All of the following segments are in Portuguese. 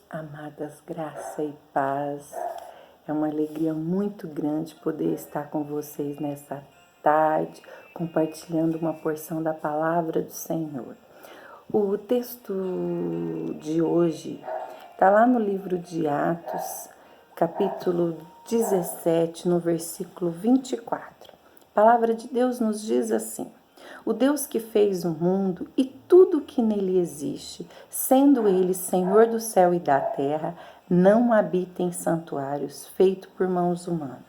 Amadas, graça e paz. É uma alegria muito grande poder estar com vocês nessa tarde, compartilhando uma porção da palavra do Senhor. O texto de hoje está lá no livro de Atos, capítulo 17, no versículo 24. A palavra de Deus nos diz assim: o Deus que fez o mundo e tudo que nele existe, sendo ele Senhor do céu e da terra, não habita em santuários feitos por mãos humanas.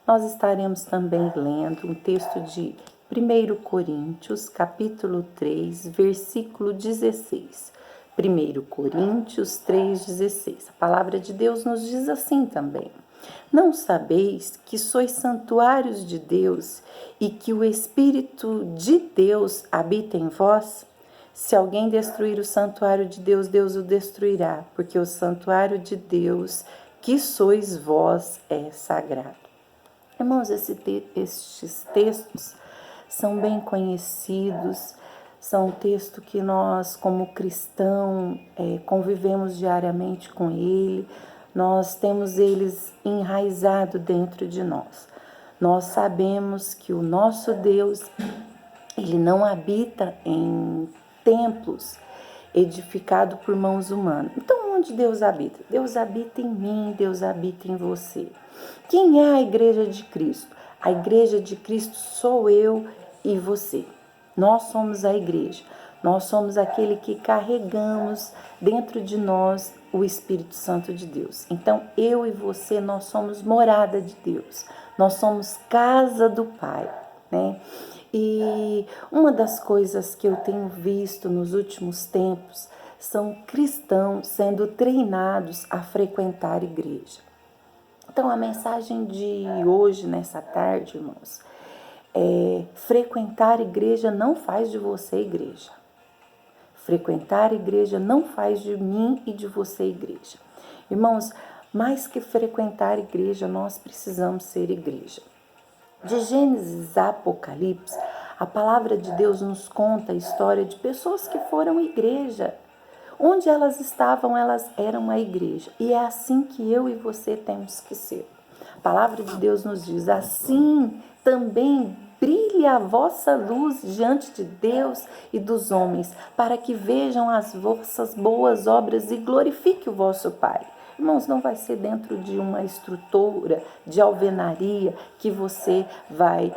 Nós estaremos também lendo um texto de 1 Coríntios, capítulo 3, versículo 16. 1 Coríntios 3,16. A palavra de Deus nos diz assim também: não sabeis que sois santuários de Deus e que o Espírito de Deus habita em vós? Se alguém destruir o santuário de Deus, Deus o destruirá, porque o santuário de Deus, que sois vós, é sagrado. Irmãos, estes textos são bem conhecidos, são textos que nós, como cristão, convivemos diariamente com ele, nós temos eles enraizados dentro de nós. Nós sabemos que o nosso Deus, ele não habita em templos edificados por mãos humanas. Então, onde Deus habita? Deus habita em mim, Deus habita em você. Quem é a igreja de Cristo? A igreja de Cristo sou eu e você. Nós somos a igreja. Nós somos aquele que carregamos dentro de nós o Espírito Santo de Deus. Então, eu e você, nós somos morada de Deus. Nós somos casa do Pai, né? E uma das coisas que eu tenho visto nos últimos tempos são cristãos sendo treinados a frequentar a igreja. Então, a mensagem de hoje, nessa tarde, irmãos, frequentar a igreja não faz de você igreja. Frequentar a igreja não faz de mim e de você igreja. Irmãos, mais que frequentar a igreja, nós precisamos ser igreja. De Gênesis a Apocalipse, a palavra de Deus nos conta a história de pessoas que foram igreja. Onde elas estavam, elas eram uma igreja. E é assim que eu e você temos que ser. A palavra de Deus nos diz: assim também brilhe a vossa luz diante de Deus e dos homens, para que vejam as vossas boas obras e glorifique o vosso Pai. Irmãos, não vai ser dentro de uma estrutura de alvenaria que você vai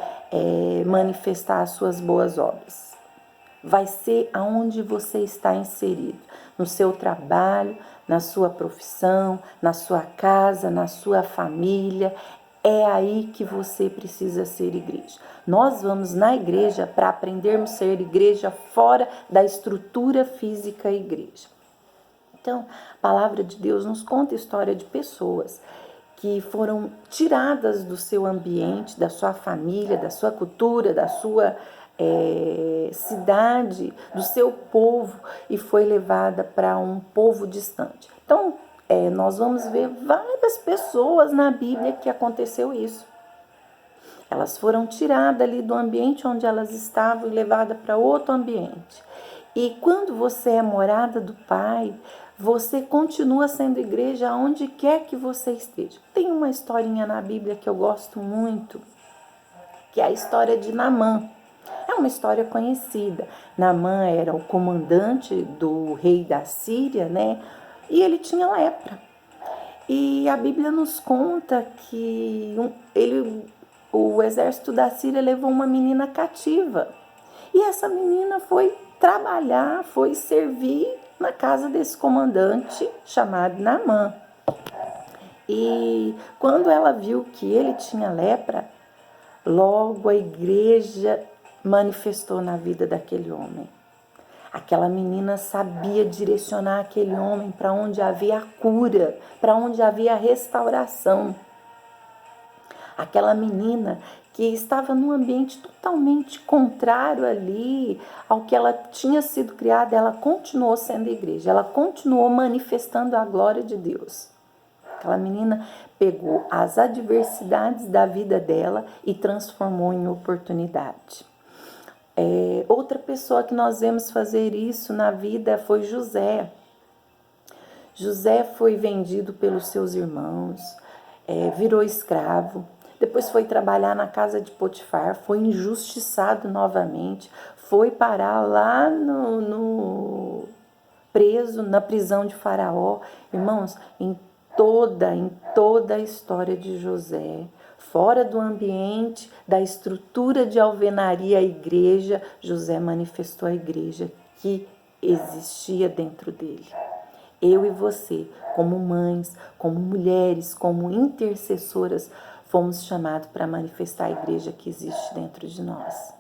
manifestar as suas boas obras. Vai ser aonde você está inserido, no seu trabalho, na sua profissão, na sua casa, na sua família. É aí que você precisa ser igreja. Nós vamos na igreja para aprendermos a ser igreja fora da estrutura física igreja. Então, a palavra de Deus nos conta a história de pessoas que foram tiradas do seu ambiente, da sua família, da sua cultura, da sua cidade, do seu povo, e foi levada para um povo distante. Então, nós vamos ver várias pessoas na Bíblia que aconteceu isso. Elas foram tiradas ali do ambiente onde elas estavam e levadas para outro ambiente. E quando você é morada do Pai, você continua sendo igreja aonde quer que você esteja. Tem uma historinha na Bíblia que eu gosto muito, que é a história de Naamã. É uma história conhecida. Naamã era o comandante do rei da Síria, né? E ele tinha lepra. E a Bíblia nos conta que o exército da Síria levou uma menina cativa. E essa menina foi trabalhar, foi servir na casa desse comandante chamado Naamã. E quando ela viu que ele tinha lepra, logo a igreja manifestou na vida daquele homem. Aquela menina sabia direcionar aquele homem para onde havia cura, para onde havia restauração. Aquela menina que estava num ambiente totalmente contrário ali ao que ela tinha sido criada, ela continuou sendo igreja, ela continuou manifestando a glória de Deus. Aquela menina pegou as adversidades da vida dela e transformou em oportunidade. Outra pessoa que nós vemos fazer isso na vida foi José. José foi vendido pelos seus irmãos, virou escravo, depois foi trabalhar na casa de Potifar, foi injustiçado novamente, foi parar lá preso na prisão de Faraó. Irmãos, em toda a história de José, fora do ambiente, da estrutura de alvenaria à igreja, José manifestou a igreja que existia dentro dele. Eu e você, como mães, como mulheres, como intercessoras, fomos chamados para manifestar a igreja que existe dentro de nós.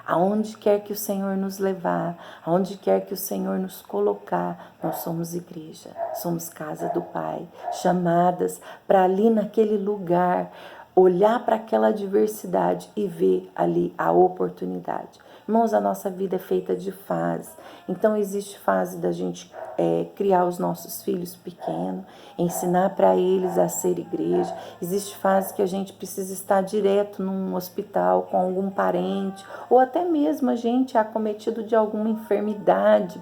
Aonde quer que o Senhor nos levar, aonde quer que o Senhor nos colocar, nós somos igreja, somos casa do Pai, chamadas para ali naquele lugar, olhar para aquela diversidade e ver ali a oportunidade. Irmãos, a nossa vida é feita de fase. Então, existe fase da gente criar os nossos filhos pequenos, ensinar para eles a ser igreja. Existe fase que a gente precisa estar direto num hospital com algum parente, ou até mesmo a gente é acometido de alguma enfermidade.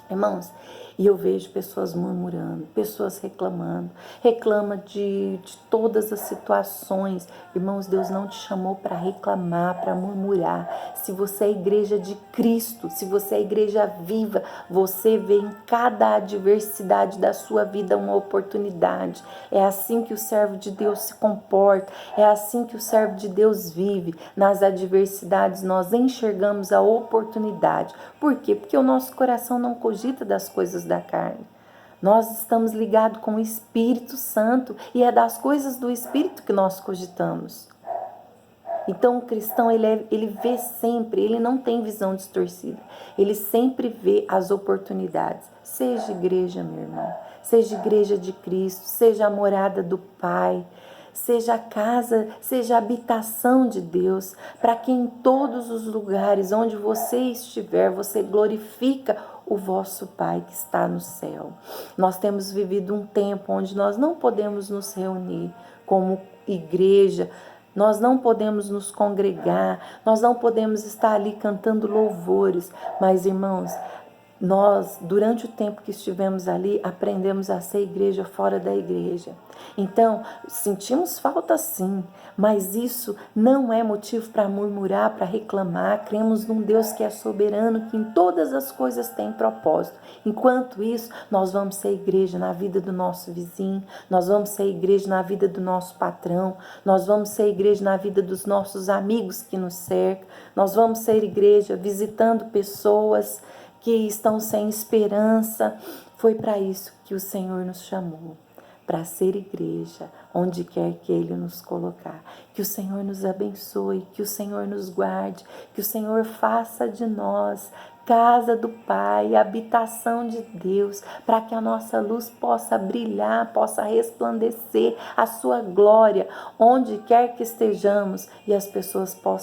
Irmãos, e eu vejo pessoas murmurando, pessoas reclama de todas as situações. Irmãos, Deus não te chamou para reclamar, para murmurar. Se você é igreja de Cristo, se você é igreja viva, você vê em cada adversidade da sua vida uma oportunidade. É assim que o servo de Deus se comporta, é assim que o servo de Deus vive. Nas adversidades nós enxergamos a oportunidade. Por quê? Porque o nosso coração não cogita das coisas da carne. Nós estamos ligados com o Espírito Santo e é das coisas do Espírito que nós cogitamos. Então o cristão ele vê sempre, ele não tem visão distorcida, ele sempre vê as oportunidades. Seja igreja, meu irmão, seja igreja de Cristo, seja a morada do Pai, seja a casa, seja a habitação de Deus, para que em todos os lugares onde você estiver, você glorifica o vosso Pai que está no céu. Nós temos vivido um tempo onde nós não podemos nos reunir como igreja, nós não podemos nos congregar, nós não podemos estar ali cantando louvores, mas irmãos, nós, durante o tempo que estivemos ali, aprendemos a ser igreja fora da igreja. Então, sentimos falta sim, mas isso não é motivo para murmurar, para reclamar. Cremos num Deus que é soberano, que em todas as coisas tem propósito. Enquanto isso, nós vamos ser igreja na vida do nosso vizinho, nós vamos ser igreja na vida do nosso patrão, nós vamos ser igreja na vida dos nossos amigos que nos cercam, nós vamos ser igreja visitando pessoas que estão sem esperança. Foi para isso que o Senhor nos chamou, para ser igreja, onde quer que Ele nos colocar. Que o Senhor nos abençoe, que o Senhor nos guarde, que o Senhor faça de nós casa do Pai, habitação de Deus, para que a nossa luz possa brilhar, possa resplandecer a sua glória, onde quer que estejamos, e as pessoas possam